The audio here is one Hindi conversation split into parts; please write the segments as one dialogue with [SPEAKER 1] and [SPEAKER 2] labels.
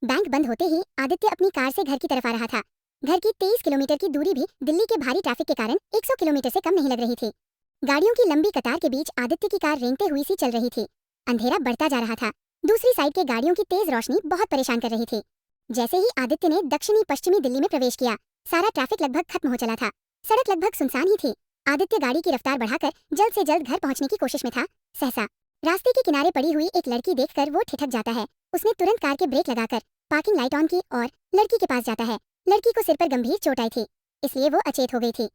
[SPEAKER 1] बैंक बंद होते ही आदित्य अपनी कार से घर की तरफ आ रहा था। घर की 23 किलोमीटर की दूरी भी दिल्ली के भारी ट्रैफिक के कारण 100 किलोमीटर से कम नहीं लग रही थी। गाड़ियों की लंबी कतार के बीच आदित्य की कार रेंगते हुई सी चल रही थी। अंधेरा बढ़ता जा रहा था। दूसरी साइड के गाड़ियों की तेज रोशनी बहुत परेशान कर रही थी। जैसे ही आदित्य ने दक्षिणी पश्चिमी दिल्ली में प्रवेश किया, सारा ट्रैफिक लगभग खत्म हो चला था। सड़क लगभग सुनसान ही थी। आदित्य गाड़ी की रफ्तार बढ़ाकर जल्द से जल्द घर पहुंचने की कोशिश में था। सहसा रास्ते के किनारे पड़ी हुई एक लड़की देखकर वो ठिठक जाता है। उसने तुरंत कार के ब्रेक लगाकर पार्किंग लाइट ऑन की और लड़की के पास जाता है। लड़की को सिर पर गंभीर चोट आई थी, इसलिए वो अचेत हो गई थी।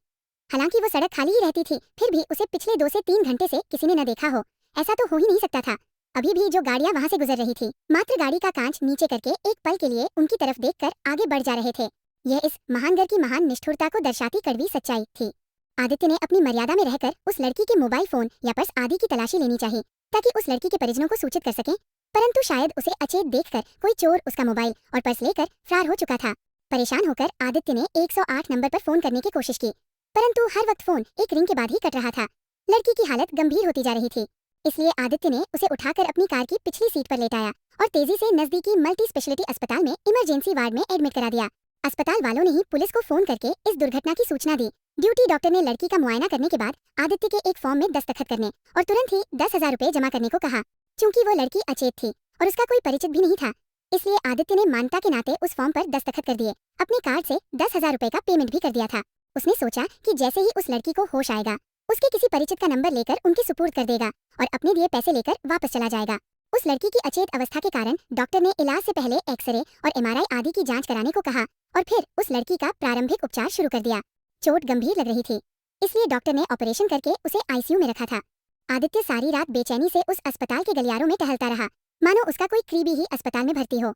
[SPEAKER 1] हालांकि वो सड़क खाली ही रहती थी, फिर भी उसे पिछले 2 से 3 घंटे से किसी ने न देखा हो, ऐसा तो हो ही नहीं सकता था। अभी भी जो गाड़ियां वहां से गुजर रही थी, मात्र गाड़ी का कांच नीचे करके एक पल के लिए उनकी तरफ देखकर आगे बढ़ जा रहे थे। यह इस महान घर की महान निष्ठुरता को दर्शाती कड़वी सच्चाई थी। आदित्य ने अपनी मर्यादा में रहकर उस लड़की के मोबाइल फोन या पर्स आदि की तलाशी लेनी चाहिए, ताकि उस लड़की के परिजनों को सूचित कर सके। परंतु शायद उसे अचेत देखकर कोई चोर उसका मोबाइल और पर्स लेकर फरार हो चुका था। परेशान होकर आदित्य ने 108 नंबर पर फोन करने की कोशिश की, परंतु हर वक्त फोन एक रिंग के बाद ही कट रहा था। लड़की की हालत गंभीर होती जा रही थी, इसलिए आदित्य ने उसे उठाकर अपनी कार की पिछली सीट पर लेटाया और तेजी से नजदीकी मल्टी स्पेशलिटी अस्पताल में इमरजेंसी वार्ड में एडमिट करा दिया। अस्पताल वालों ने ही पुलिस को फोन करके इस दुर्घटना की सूचना दी। ड्यूटी डॉक्टर ने लड़की का मुआयना करने के बाद आदित्य के एक फॉर्म में दस्तखत करने और तुरंत ही 10,000 रुपए जमा करने को कहा। चूंकि वो लड़की अचेत थी और उसका कोई परिचित भी नहीं था, इसलिए आदित्य ने मानता के नाते उस फॉर्म पर दस्तखत कर दिए। अपने कार्ड से 10,000 रुपए का पेमेंट भी कर दिया था। उसने सोचा कि जैसे ही उस लड़की को होश आएगा, उसके किसी परिचित का नंबर लेकर उनके सुपुर्द कर देगा और अपने दिए पैसे लेकर वापस चला जाएगा। उस लड़की की अचेत अवस्था के कारण डॉक्टर ने इलाज से पहले एक्सरे और एमआरआई आदि की जांच कराने को कहा और फिर उस लड़की का प्रारंभिक उपचार शुरू कर दिया। चोट गंभीर लग रही थी, इसलिए डॉक्टर ने ऑपरेशन करके उसे आईसीयू में रखा था। आदित्य सारी रात बेचैनी से उस अस्पताल के गलियारों में टहलता रहा, मानो उसका कोई करीबी ही अस्पताल में भर्ती हो।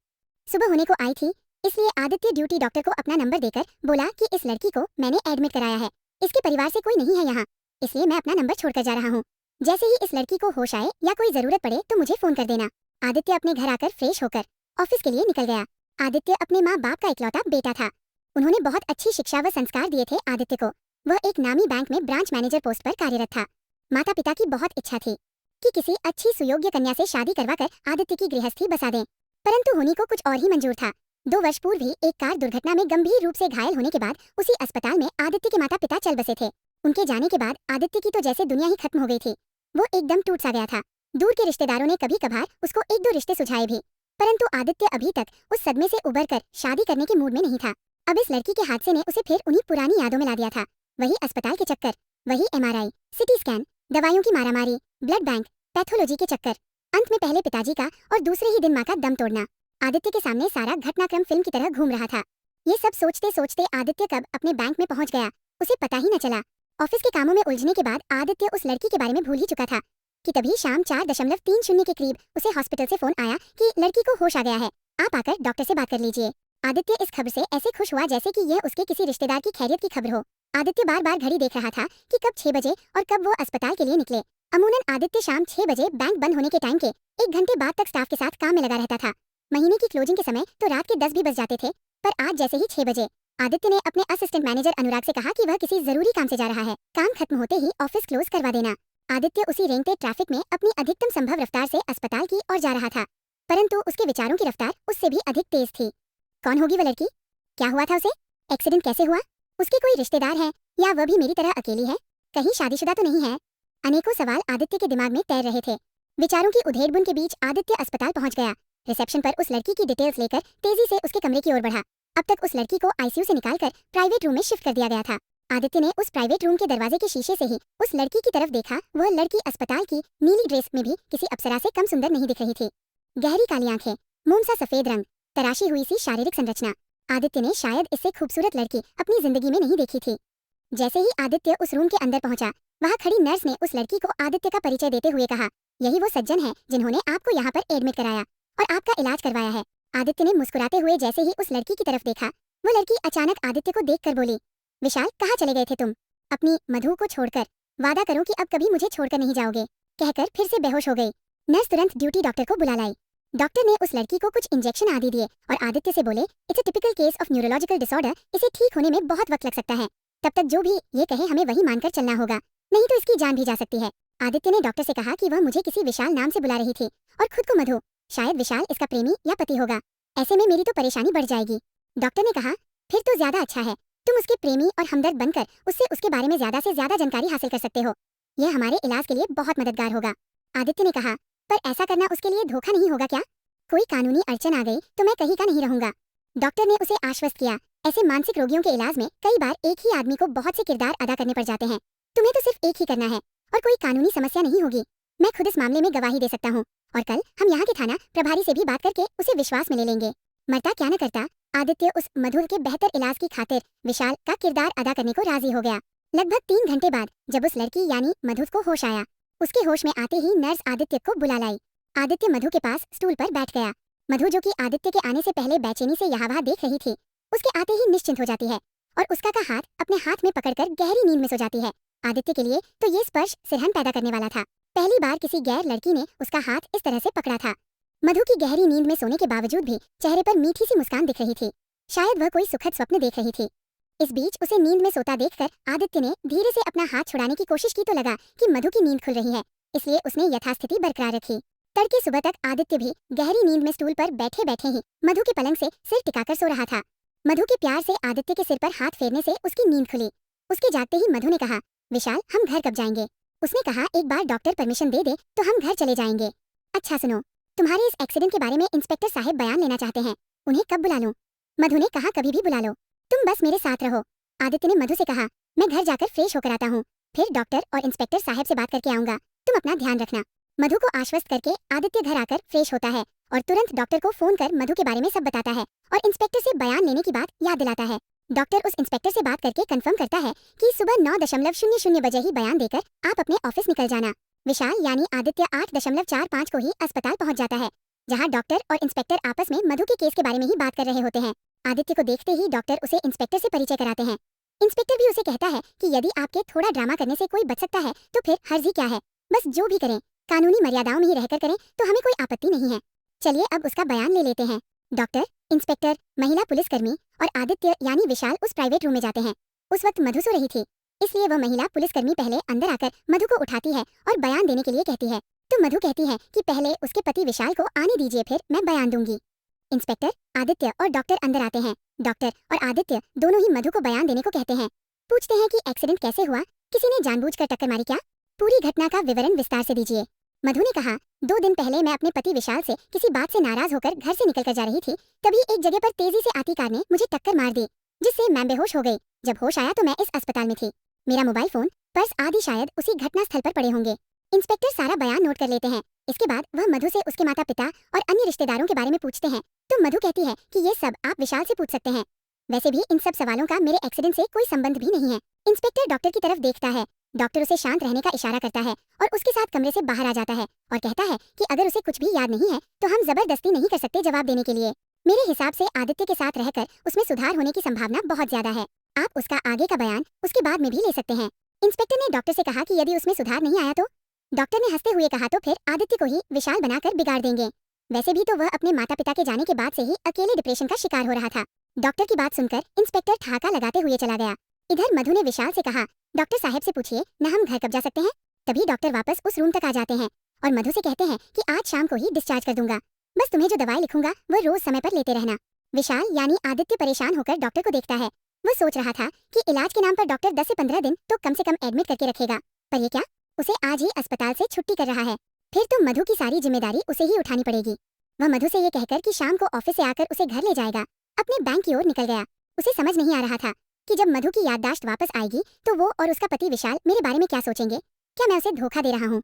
[SPEAKER 1] सुबह होने को आई थी, इसलिए आदित्य ड्यूटी डॉक्टर को अपना नंबर देकर बोला कि इस लड़की को मैंने एडमिट कराया है, इसके परिवार से कोई नहीं है यहाँ, इसलिए मैं अपना नंबर छोड़कर जा रहा हूँ। जैसे ही इस लड़की को होश आए या कोई जरूरत पड़े तो मुझे फोन कर देना। आदित्य अपने घर आकर फ्रेश होकर ऑफिस के लिए निकल गया। आदित्य अपने माँ बाप का इकलौता बेटा था। उन्होंने बहुत अच्छी शिक्षा व संस्कार दिए थे आदित्य को। वह एक नामी बैंक में ब्रांच मैनेजर पोस्ट पर कार्यरत था। माता पिता की बहुत इच्छा थी कि किसी अच्छी सुयोग्य कन्या से शादी करवाकर आदित्य की गृहस्थी बसा दें, परंतु होनी को कुछ और ही मंजूर था। 2 वर्ष पूर्व ही एक कार दुर्घटना में गंभीर रूप से घायल होने के बाद उसी अस्पताल में आदित्य के माता पिता चल बसे थे। उनके जाने के बाद आदित्य की तो जैसे दुनिया ही खत्म हो गई थी। वो एकदम टूट सा गया था। दूर के रिश्तेदारों ने कभी कभार उसको 1-2 रिश्ते सुझाए भी, परंतु आदित्य अभी तक उस सदमे से उबरकर शादी करने के मूड में नहीं था। अब इस लड़की के हादसे ने उसे फिर उन्हीं पुरानी यादों में ला दिया था। वही अस्पताल के चक्कर, वही एमआरआई, सिटी स्कैन, दवाइयों की मारामारी, ब्लड बैंक, पैथोलॉजी के चक्कर, अंत में पहले पिताजी का और दूसरे ही दिन माँ का दम तोड़ना। आदित्य के सामने सारा घटनाक्रम फिल्म की तरह घूम रहा था। ये सब सोचते सोचते आदित्य कब अपने बैंक में पहुंच गया, उसे पता ही न चला। ऑफिस के कामों में उलझने के बाद आदित्य उस लड़की के बारे में भूल ही चुका था कि तभी शाम 4.30 के करीब उसे हॉस्पिटल से फोन आया कि लड़की को होश आ गया है, आप आकर डॉक्टर से बात कर लीजिए। आदित्य इस खबर से ऐसे खुश हुआ जैसे कि यह उसके किसी रिश्तेदार की खैरियत की खबर हो। आदित्य बार बार घड़ी देख रहा था कि कब 6 बजे और कब वो अस्पताल के लिए निकले। अमूमन आदित्य शाम 6 बजे बैंक बंद होने के टाइम के 1 घंटे बाद तक स्टाफ के साथ काम में लगा रहता था। महीने की क्लोजिंग के समय तो रात के 10 भी बज जाते थे, पर आज जैसे ही 6 बजे आदित्य ने अपने असिस्टेंट मैनेजर अनुराग से कहा कि वह किसी जरूरी काम से जा रहा है, काम खत्म होते ही ऑफिस क्लोज करवा देना। आदित्य उसी रेंगते ट्रैफिक में अपनी अधिकतम संभव रफ्तार से अस्पताल की ओर जा रहा था, परंतु उसके विचारों की रफ्तार उससे भी अधिक तेज थी। कौन होगी वह लड़की? क्या हुआ था उसे? एक्सीडेंट कैसे हुआ? उसके कोई रिश्तेदार है या वह भी मेरी तरह अकेली है? कहीं शादीशुदा तो नहीं है? अनेकों सवाल आदित्य के दिमाग में तैर रहे थे। विचारों की उधेड़-बुन के बीच आदित्य अस्पताल पहुंच गया। रिसेप्शन पर उस लड़की की डिटेल्स लेकर तेजी से उसके कमरे की ओर बढ़ा। अब तक उस लड़की को आईसीयू से निकालकर प्राइवेट रूम में शिफ्ट कर दिया गया था। आदित्य ने उस प्राइवेट रूम के दरवाजे के शीशे से ही उस लड़की की तरफ देखा। वह लड़की अस्पताल की नीली ड्रेस में भी किसी अप्सरा से कम सुंदर नहीं दिख रही थी। गहरी काली आंखें, मोम सा सफेद रंग, तराशी हुई सी शारीरिक संरचना। आदित्य ने शायद इससे खूबसूरत लड़की अपनी जिंदगी में नहीं देखी थी। जैसे ही आदित्य उस रूम के अंदर पहुंचा, वहां खड़ी नर्स ने उस लड़की को आदित्य का परिचय देते हुए कहा, यही वो सज्जन है जिन्होंने आपको यहाँ पर एडमिट कराया और आपका इलाज करवाया है। आदित्य ने मुस्कुराते हुए जैसे ही उस लड़की की तरफ देखा, वो लड़की अचानक आदित्य को देखकर बोली, विशाल, कहाँ चले गए थे तुम? अपनी मधु को छोड़कर। वादा करो कि अब कभी मुझे छोड़कर नहीं जाओगे, कहकर फिर से बेहोश हो गई। नर्स तुरंत ड्यूटी डॉक्टर को बुला लाई। डॉक्टर ने उस लड़की को कुछ इंजेक्शन आदि दिए और आदित्य से बोले, it's a typical case of neurological disorder, इसे ठीक होने में बहुत वक्त लग सकता है। तब तक जो भी ये कहे हमें वही मानकर चलना होगा, नहीं तो इसकी जान भी जा सकती है। आदित्य ने डॉक्टर से कहा कि वह मुझे किसी विशाल नाम से बुला रही थी और खुद को मधु, शायद विशाल इसका प्रेमी या पति होगा। ऐसे में मेरी तो परेशानी बढ़ जाएगी। डॉक्टर ने कहा, फिर तो ज्यादा अच्छा है, तुम उसके प्रेमी और हमदर्द बनकर उससे उसके बारे में ज्यादा से ज्यादा जानकारी हासिल कर सकते हो। यह हमारे इलाज के लिए बहुत मददगार होगा। आदित्य ने कहा, पर ऐसा करना उसके लिए धोखा नहीं होगा क्या? कोई कानूनी अड़चन आ गई तो मैं कहीं का नहीं रहूंगा। डॉक्टर ने उसे आश्वस्त किया, ऐसे मानसिक रोगियों के इलाज में कई बार एक ही आदमी को बहुत से किरदार अदा करने पड़ जाते हैं। तुम्हें तो सिर्फ एक ही करना है और कोई कानूनी समस्या नहीं होगी। मैं खुद इस मामले में गवाही दे सकता हूँ और कल हम यहाँ के थाना प्रभारी से भी बात करके उसे विश्वास में ले लेंगे। मरता क्या न करता, आदित्य उस मधुर के बेहतर इलाज की खातिर विशाल का किरदार अदा करने को राजी हो गया। लगभग 3 घंटे बाद जब उस लड़की यानी मधु को होश आया, उसके होश में आते ही नर्स आदित्य को बुला लाई। आदित्य मधु के पास स्टूल पर बैठ गया। मधु, जो कि आदित्य के आने से पहले बेचैनी से यहाँ वहाँ देख रही थी, उसके आते ही निश्चिंत हो जाती है और उसका का हाथ अपने हाथ में पकड़कर गहरी नींद में सो जाती है। आदित्य के लिए तो ये स्पर्श सिरहन पैदा करने वाला था। पहली बार किसी गैर लड़की ने उसका हाथ इस तरह से पकड़ा था। मधु की गहरी नींद में सोने के बावजूद भी चेहरे पर मीठी सी मुस्कान दिख रही थी। शायद वह कोई सुखद स्वप्न देख रही थी। इस बीच उसे नींद में सोता देखकर आदित्य ने धीरे से अपना हाथ छुड़ाने की कोशिश की तो लगा कि मधु की नींद खुल रही है, इसलिए उसने यथास्थिति बरकरार रखी। तड़के सुबह तक आदित्य भी गहरी नींद में स्टूल पर बैठे बैठे ही मधु के पलंग से सिर टिकाकर सो रहा था। मधु के प्यार से आदित्य के सिर पर हाथ फेरने से उसकी नींद खुली। उसके जागते ही मधु ने कहा, विशाल, हम घर कब जाएंगे? उसने कहा, एक बार डॉक्टर परमिशन दे दे तो हम घर चले जाएंगे। अच्छा सुनो, तुम्हारे इस एक्सीडेंट के बारे में इंस्पेक्टर साहब बयान लेना चाहते हैं, उन्हें कब बुला लूं? मधु ने कहा, कभी भी बुला लो, तुम बस मेरे साथ रहो। आदित्य ने मधु से कहा, मैं घर जाकर फ्रेश होकर आता हूँ, फिर डॉक्टर और इंस्पेक्टर साहब से बात करके आऊंगा, तुम अपना ध्यान रखना। मधु को आश्वस्त करके आदित्य घर आकर फ्रेश होता है और तुरंत डॉक्टर को फोन कर मधु के बारे में सब बताता है और इंस्पेक्टर से बयान लेने की बात याद दिलाता है। डॉक्टर उस इंस्पेक्टर से बात करके कंफर्म करता है कि सुबह 9:00 बजे ही बयान देकर आप अपने ऑफिस निकल जाना। विशाल यानी आदित्य 8:45 को ही अस्पताल पहुंच जाता है, जहां डॉक्टर और इंस्पेक्टर आपस में मधु के केस के बारे में ही बात कर रहे होते हैं। आदित्य को देखते ही डॉक्टर उसे इंस्पेक्टर से परिचय कराते हैं। इंस्पेक्टर भी उसे कहता है कि यदि आपके थोड़ा ड्रामा करने से कोई बच सकता है तो फिर हर्ज ही क्या है, बस जो भी करें कानूनी मर्यादाओं में ही रहकर करें तो हमें कोई आपत्ति नहीं है। चलिए अब उसका बयान ले लेते हैं। डॉक्टर, इंस्पेक्टर, महिला पुलिसकर्मी और आदित्य यानी विशाल उस प्राइवेट रूम में जाते हैं। उस वक्त मधु सो रही थी, इसलिए वह महिला पुलिसकर्मी पहले अंदर आकर मधु को उठाती है और बयान देने के लिए कहती है। तो मधु कहती है कि पहले उसके पति विशाल को आने दीजिए, फिर मैं बयान दूंगी। इंस्पेक्टर, आदित्य और डॉक्टर अंदर आते हैं। डॉक्टर और आदित्य दोनों ही मधु को बयान देने को कहते हैं। पूछते हैं कि एक्सीडेंट कैसे हुआ, किसी ने जानबूझकर टक्कर मारी क्या? पूरी घटना का विवरण विस्तार से दीजिए। मधु ने कहा, 2 दिन पहले मैं अपने पति विशाल से किसी बात से नाराज होकर घर से निकलकर जा रही थी, तभी एक जगह पर तेजी से आती कार ने मुझे टक्कर मार दी, जिससे मैं बेहोश हो गई। जब होश आया तो मैं इस अस्पताल में थी। मेरा मोबाइल फोन, पर्स आदि शायद उसी घटना स्थल पर पड़े होंगे। इंस्पेक्टर सारा बयान नोट कर लेते हैं। इसके बाद वह मधु से उसके माता पिता और अन्य रिश्तेदारों के बारे में पूछते हैं, तो मधु कहती है कि ये सब आप विशाल से पूछ सकते हैं। वैसे भी इन सब सवालों का मेरे एक्सीडेंट से कोई संबंध भी नहीं है। इंस्पेक्टर डॉक्टर की तरफ देखता है। डॉक्टर उसे शांत रहने का इशारा करता है और उसके साथ कमरे से बाहर आ जाता है और कहता है कि अगर उसे कुछ भी याद नहीं है तो हम जबरदस्ती नहीं कर सकते जवाब देने के लिए। मेरे हिसाब से आदित्य के साथ रहकर उसमें सुधार होने की संभावना बहुत ज्यादा है। आप उसका आगे का बयान उसके बाद में भी ले सकते हैं। इंस्पेक्टर ने डॉक्टर से कहा कि यदि उसमें सुधार नहीं आया तो? डॉक्टर ने हंसते हुए कहा, तो फिर आदित्य को ही विशाल बनाकर बिगाड़ देंगे। वैसे भी तो वह अपने माता पिता के जाने के बाद से ही अकेले डिप्रेशन का शिकार हो रहा था। डॉक्टर की बात सुनकर इंस्पेक्टर ठहाका लगाते हुए चला गया। इधर मधु ने विशाल से कहा, डॉक्टर साहब से पूछिए न हम घर कब जा सकते हैं? तभी डॉक्टर वापस उस रूम तक आ जाते हैं और मधु से कहते हैं कि आज शाम को ही डिस्चार्ज कर दूंगा, बस तुम्हें जो दवाई लिखूंगा वह रोज समय पर लेते रहना। विशाल यानी आदित्य परेशान होकर डॉक्टर को देखता है। वह सोच रहा था कि इलाज के नाम पर डॉक्टर 10 से 15 दिन तो कम से कम एडमिट करके रखेगा, पर ये क्या, उसे आज ही अस्पताल से छुट्टी कर रहा है। फिर तो मधु की सारी जिम्मेदारी उसे ही उठानी पड़ेगी। वह मधु से ये कहकर कि शाम को ऑफिस से आकर उसे घर ले जाएगा, अपने बैंक की ओर निकल गया। उसे समझ नहीं आ रहा था कि जब मधु की याददाश्त वापस आएगी तो वो और उसका पति विशाल मेरे बारे में क्या सोचेंगे। क्या मैं उसे धोखा दे रहा हूँ?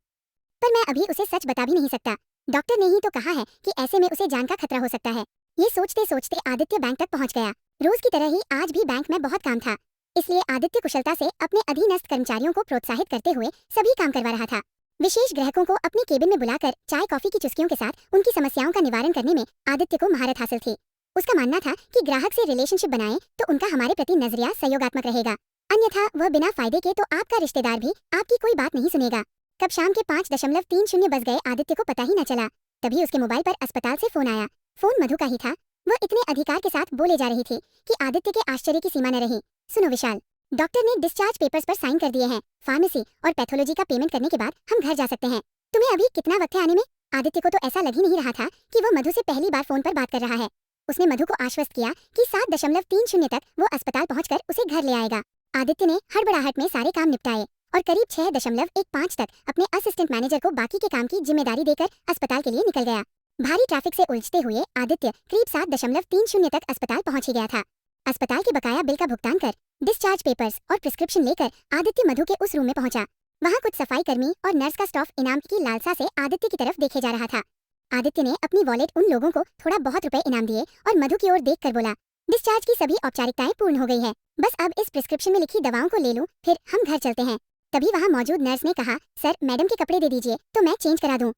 [SPEAKER 1] पर मैं अभी उसे सच बता भी नहीं सकता। डॉक्टर ने ही तो कहा है कि ऐसे में उसे जान का खतरा हो सकता है। ये सोचते सोचते आदित्य बैंक तक पहुंच गया। रोज की तरह ही आज भी बैंक में बहुत काम था, इसलिए आदित्य कुशलता से अपने अधीनस्थ कर्मचारियों को प्रोत्साहित करते हुए सभी काम करवा रहा था। विशेष ग्राहकों को अपने केबिन में बुलाकर चाय कॉफी की चुस्कियों के साथ उनकी समस्याओं का निवारण करने में आदित्य को महारत हासिल थी। उसका मानना था कि ग्राहक से रिलेशनशिप बनाएं तो उनका हमारे प्रति नजरिया सहयोगात्मक रहेगा, अन्यथा वह बिना फायदे के तो आपका रिश्तेदार भी आपकी कोई बात नहीं सुनेगा। कब शाम के 5:30 बज गए आदित्य को पता ही न चला। तभी उसके मोबाइल पर अस्पताल से फोन आया। फोन मधु का ही था। वह इतने अधिकार के साथ बोले जा रही थी कि आदित्य के आश्चर्य की सीमा न रही। सुनो विशाल, डॉक्टर ने डिस्चार्ज पेपर्स पर साइन कर दिए हैं। फार्मेसी और पैथोलॉजी का पेमेंट करने के बाद हम घर जा सकते हैं। तुम्हें अभी कितना वक्त है आने में? आदित्य को तो ऐसा लग ही नहीं रहा था कि वह मधु से पहली बार फोन पर बात कर रहा है। उसने मधु को आश्वस्त किया कि 7.30 तक वो अस्पताल पहुंचकर उसे घर ले आएगा। आदित्य ने हड़बड़ाहट में सारे काम निपटाए और करीब 6.15 तक अपने असिस्टेंट मैनेजर को बाकी के काम की जिम्मेदारी देकर अस्पताल के लिए निकल गया। भारी ट्रैफिक से उलझते हुए आदित्य करीब 7.30 तक अस्पताल पहुंच ही गया था। अस्पताल के बकाया बिल का भुगतान कर डिस्चार्ज पेपर्स और प्रिस्क्रिप्शन लेकर आदित्य मधु के उस रूम में पहुंचा। वहां कुछ सफाई कर्मी और नर्स का स्टाफ इनाम की लालसा से आदित्य की तरफ देखे जा रहा था। आदित्य ने अपनी वॉलेट उन लोगों को थोड़ा बहुत रुपए इनाम दिए और मधु की ओर देखकर बोला, डिस्चार्ज की सभी औपचारिकताएं पूर्ण हो गई है, बस अब इस प्रिस्क्रिप्शन में लिखी दवाओं को ले लूं, फिर हम घर चलते हैं। तभी वहां मौजूद नर्स ने कहा, सर मैडम के कपड़े दे दीजिए तो मैं चेंज करा दूं।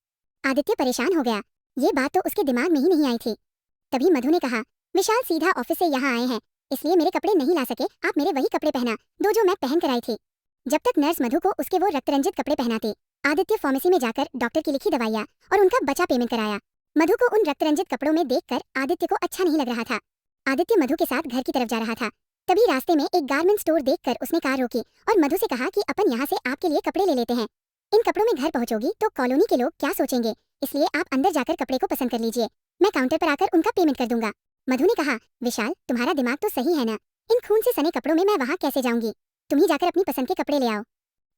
[SPEAKER 1] आदित्य परेशान हो गया, ये बात तो उसके दिमाग में ही नहीं आई थी। तभी मधु ने कहा, विशाल सीधा ऑफिस से यहाँ आए हैं, इसलिए मेरे कपड़े नहीं ला सके, आप मेरे वही कपड़े पहना दो जो मैं पहन कर आई थी। जब तक नर्स मधु को उसके वो रक्तरंजित कपड़े पहनाती, आदित्य फार्मेसी में जाकर डॉक्टर की लिखी दवाइयाँ और उनका बचा पेमेंट कराया। मधु को उन रक्तरंजित कपड़ों में देखकर आदित्य को अच्छा नहीं लग रहा था। आदित्य मधु के साथ घर की तरफ जा रहा था। तभी रास्ते में एक गारमेंट स्टोर देखकर उसने कार रोकी और मधु से कहा कि अपन यहाँ से आपके लिए कपड़े ले लेते हैं। इन कपड़ों में घर पहुंचोगी तो कॉलोनी के लोग क्या सोचेंगे, इसलिए आप अंदर जाकर कपड़े को पसंद कर लीजिए, मैं काउंटर पर आकर उनका पेमेंट कर दूंगा। मधु ने कहा, विशाल तुम्हारा दिमाग तो सही है ना, इन खून से सने कपड़ों में मैं वहाँ कैसे जाऊंगी, तुम ही जाकर अपनी पसंद के कपड़े ले आओ।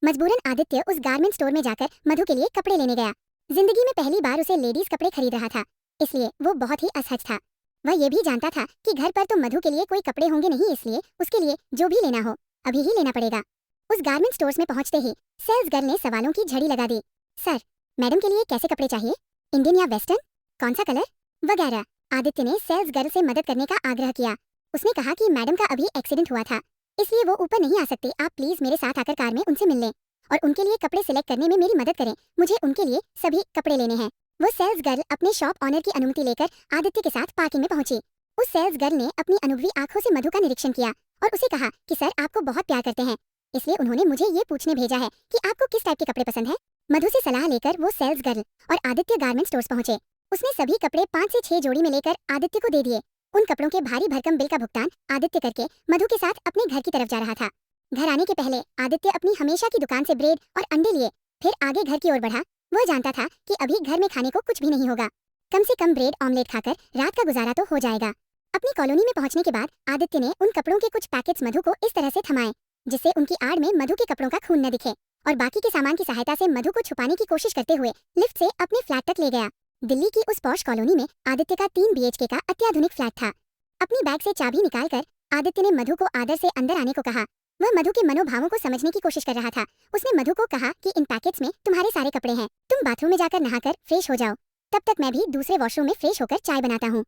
[SPEAKER 1] मजबूरन आदित्य उस गारमेंट स्टोर में जाकर मधु के लिए कपड़े लेने गया। जिंदगी में पहली बार उसे लेडीज कपड़े खरीद रहा था, इसलिए वो बहुत ही असहज था। वह ये भी जानता था कि घर पर तो मधु के लिए कोई कपड़े होंगे नहीं, इसलिए उसके लिए जो भी लेना हो अभी ही लेना पड़ेगा। उस गारमेंट स्टोर्स में पहुंचते ही सेल्स गर्ल ने सवालों की झड़ी लगा दी, सर मैडम के लिए कैसे कपड़े चाहिए, इंडियन या वेस्टर्न, कौन सा कलर वगैरह। आदित्य ने सेल्स गर्ल से मदद करने का आग्रह किया। उसने कहा कि मैडम का अभी एक्सीडेंट हुआ था, इसलिए वो ऊपर नहीं आ सकती, आप प्लीज मेरे साथ आकर कार में उनसे मिल लें और उनके लिए कपड़े सिलेक्ट करने में मेरी मदद करें, मुझे उनके लिए सभी कपड़े लेने हैं। वो सेल्स गर्ल अपने शॉप ऑनर की अनुमति लेकर आदित्य के साथ पार्किंग में पहुंची। उस सेल्स गर्ल ने अपनी अनुभवी आंखों से मधु का निरीक्षण किया और उसे कहा कि सर आपको बहुत प्यार करते हैं, इसलिए उन्होंने मुझे ये पूछने भेजा है कि आपको किस टाइप के कपड़े पसंद है। मधु से सलाह लेकर वो सेल्स गर्ल और आदित्य गारमेंट स्टोर्स पहुंचे। उसने सभी कपड़े 5 से 6 जोड़ी में लेकर आदित्य को दे दिए। उन कपड़ों के भारी भरकम बिल का भुगतान आदित्य करके मधु के साथ अपने घर की तरफ जा रहा था। घर आने के पहले आदित्य अपनी हमेशा की दुकान से ब्रेड और अंडे लिए, फिर आगे घर की ओर बढ़ा। वह जानता था कि अभी घर में खाने को कुछ भी नहीं होगा, कम से कम ब्रेड ऑमलेट खाकर रात का गुजारा तो हो जाएगा। अपनी कॉलोनी में पहुंचने के बाद आदित्य ने उन कपड़ों के कुछ पैकेट्स मधु को इस तरह से थमाए जिससे उनकी आड़ में मधु के कपड़ों का खून न दिखे, और बाकी के सामान की सहायता से मधु को छुपाने की कोशिश करते हुए लिफ्ट से अपने फ्लैट तक ले गया। दिल्ली की उस पॉश कॉलोनी में आदित्य का 3 BHK का अत्याधुनिक फ्लैट था। अपनी बैग से चाबी निकालकर आदित्य ने मधु को आदर से अंदर आने को कहा। वह मधु के मनोभावों को समझने की कोशिश कर रहा था। उसने मधु को कहा कि इन पैकेट्स में तुम्हारे सारे कपड़े हैं, तुम बाथरूम में जाकर नहाकर फ्रेश हो जाओ, तब तक मैं भी दूसरे वॉशरूम में फ्रेश होकर चाय बनाता हूँ।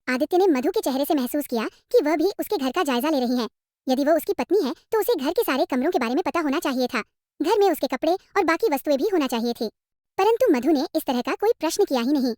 [SPEAKER 1] आदित्य ने मधु के चेहरे से महसूस किया कि वह भी उसके घर का जायजा ले रही है। यदि वह उसकी पत्नी है तो उसे घर के सारे कमरों के बारे में पता होना चाहिए था। घर में उसके कपड़े और बाकी वस्तुएं भी होना चाहिए थी, परंतु मधु ने इस तरह का कोई प्रश्न किया ही नहीं।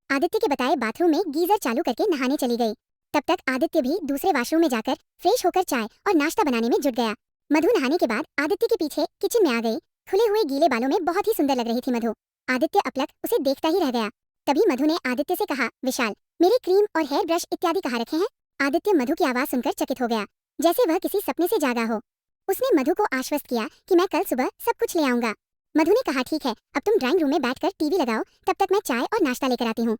[SPEAKER 1] आदित्य के बताए बाथरूम में गीजर चालू करके नहाने चली गई। तब तक आदित्य भी दूसरे वॉशरूम में जाकर फ्रेश होकर चाय और नाश्ता बनाने में जुट गया। मधु नहाने के बाद आदित्य के पीछे किचन में आ गई। खुले हुए गीले बालों में बहुत ही सुंदर लग रही थी मधु। आदित्य अपलक उसे देखता ही रह गया। तभी मधु ने आदित्य से कहा, विशाल मेरे क्रीम और हेयर ब्रश इत्यादि कहाँ रखे हैं। आदित्य मधु की आवाज सुनकर चकित हो गया, जैसे वह किसी सपने से जागा हो। उसने मधु को आश्वस्त किया कि मैं कल सुबह सब कुछ ले आऊंगा। मधु ने कहा, ठीक है, अब तुम ड्राइंग रूम में बैठकर टीवी लगाओ, तब तक मैं चाय और नाश्ता लेकर आती हूँ।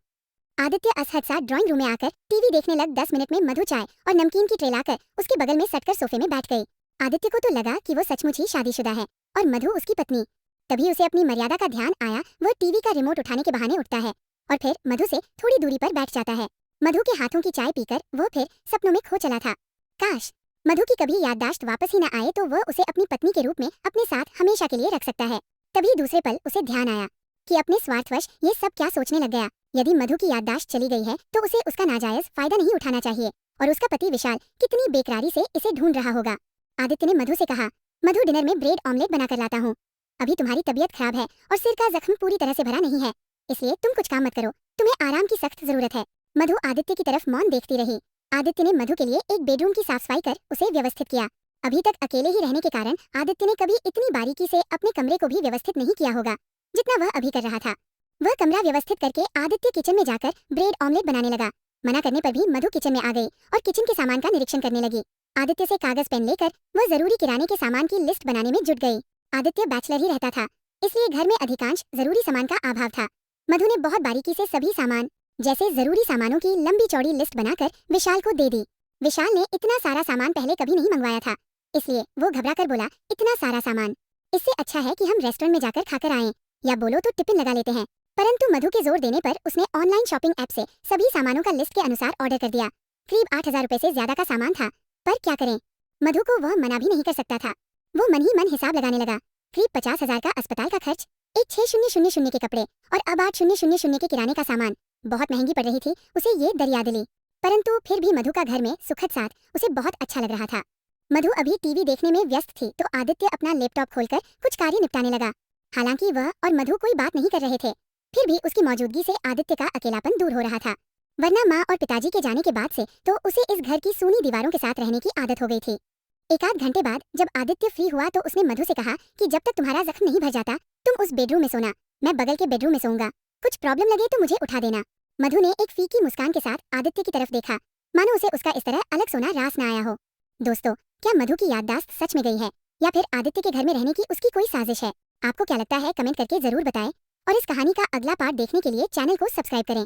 [SPEAKER 1] आदित्य असहज सा ड्राइंग रूम में आकर टीवी देखने लग। 10 मिनट में मधु चाय और नमकीन की ट्रे लाकर उसके बगल में सटकर सोफे में बैठ गई। आदित्य को तो लगा कि वो सचमुच ही शादीशुदा है और मधु उसकी पत्नी। तभी उसे अपनी मर्यादा का ध्यान आया। वह टीवी का रिमोट उठाने के बहाने उठता है और फिर मधु से थोड़ी दूरी पर बैठ जाता है। मधु के हाथों की चाय पीकर वो फिर सपनों में खो चला था। काश मधु की कभी याददाश्त वापस ही न आए तो वह उसे अपनी पत्नी के रूप में अपने साथ हमेशा के लिए रख सकता है। तभी दूसरे पल उसे ध्यान आया कि अपने स्वार्थवश ये सब क्या सोचने लग गया। यदि मधु की याददाश्त चली गई है तो उसे उसका नाजायज फायदा नहीं उठाना चाहिए, और उसका पति विशाल कितनी बेकरारी से इसे ढूंढ रहा होगा। आदित्य ने मधु से कहा, मधु डिनर में ब्रेड ऑमलेट बनाकर लाता हूँ। अभी तुम्हारी तबीयत खराब है और सिर का जख्म पूरी तरह से भरा नहीं है, इसलिए तुम कुछ काम मत करो, तुम्हें आराम की सख्त जरूरत है। मधु आदित्य की तरफ मौन देखती रही। आदित्य ने मधु के लिए एक बेडरूम की साफ सफाई कर उसे व्यवस्थित किया। अभी तक अकेले ही रहने के कारण आदित्य ने कभी इतनी बारीकी से अपने कमरे को भी व्यवस्थित नहीं किया होगा जितना वह अभी कर रहा था। वह कमरा व्यवस्थित करके आदित्य किचन में जाकर ब्रेड ऑमलेट बनाने लगा। मना करने पर भी मधु किचन में आ गई और किचन के सामान का निरीक्षण करने लगी। आदित्य से कागज पेन लेकर वह जरूरी किराने के सामान की लिस्ट बनाने में जुट गई। आदित्य बैचलर ही रहता था, इसलिए घर में अधिकांश जरूरी सामान का अभाव था। मधु ने बहुत बारीकी से सभी सामान जैसे जरूरी सामानों की लंबी चौड़ी लिस्ट बनाकर विशाल को दे दी। विशाल ने इतना सारा सामान पहले कभी नहीं मंगवाया था, इसलिए वो घबराकर बोला, इतना सारा सामान, इससे अच्छा है कि हम रेस्टोरेंट में जाकर खाकर आएं, या बोलो तो टिफिन लगा लेते हैं। परंतु मधु के जोर देने पर उसने ऑनलाइन शॉपिंग ऐप से सभी सामानों का लिस्ट के अनुसार ऑर्डर कर दिया। करीब 8,000 रुपए से ज्यादा का सामान था, पर क्या करें, मधु को वह मना भी नहीं कर सकता था। वो मन ही मन हिसाब लगाने लगा। करीब 50,000 का अस्पताल का खर्च, एक 6000 के कपड़े और अब 8000 के किराने का सामान, बहुत महंगी पड़ रही थी उसे ये दरियादिली। परंतु फिर भी मधु का घर में सुखद साथ उसे बहुत अच्छा लग रहा था। मधु अभी टीवी देखने में व्यस्त थी तो आदित्य अपना लैपटॉप खोलकर कुछ कार्य निपटाने लगा। हालांकि वह और मधु कोई बात नहीं कर रहे थे, फिर भी उसकी मौजूदगी से आदित्य का अकेलापन दूर हो रहा था। वरना माँ और पिताजी के जाने के बाद से तो उसे इस घर की सूनी दीवारों के साथ रहने की आदत हो गई थी। एक आध घंटे बाद जब आदित्य फ्री हुआ तो उसने मधु से कहा कि जब तक तुम्हारा जख्म नहीं भर जाता तुम उस बेडरूम में सोना, मैं बगल के बेडरूम में सोऊंगा, कुछ प्रॉब्लम लगे तो मुझे उठा देना। मधु ने एक फीकी मुस्कान के साथ आदित्य की तरफ देखा, मानो उसे उसका इस तरह अलग सोना रास न आया हो। दोस्तों, क्या मधु की याददाश्त सच में गई है या फिर आदित्य के घर में रहने की उसकी कोई साजिश है? आपको क्या लगता है कमेंट करके जरूर बताएं और इस कहानी का अगला पार्ट देखने के लिए चैनल को सब्सक्राइब करें।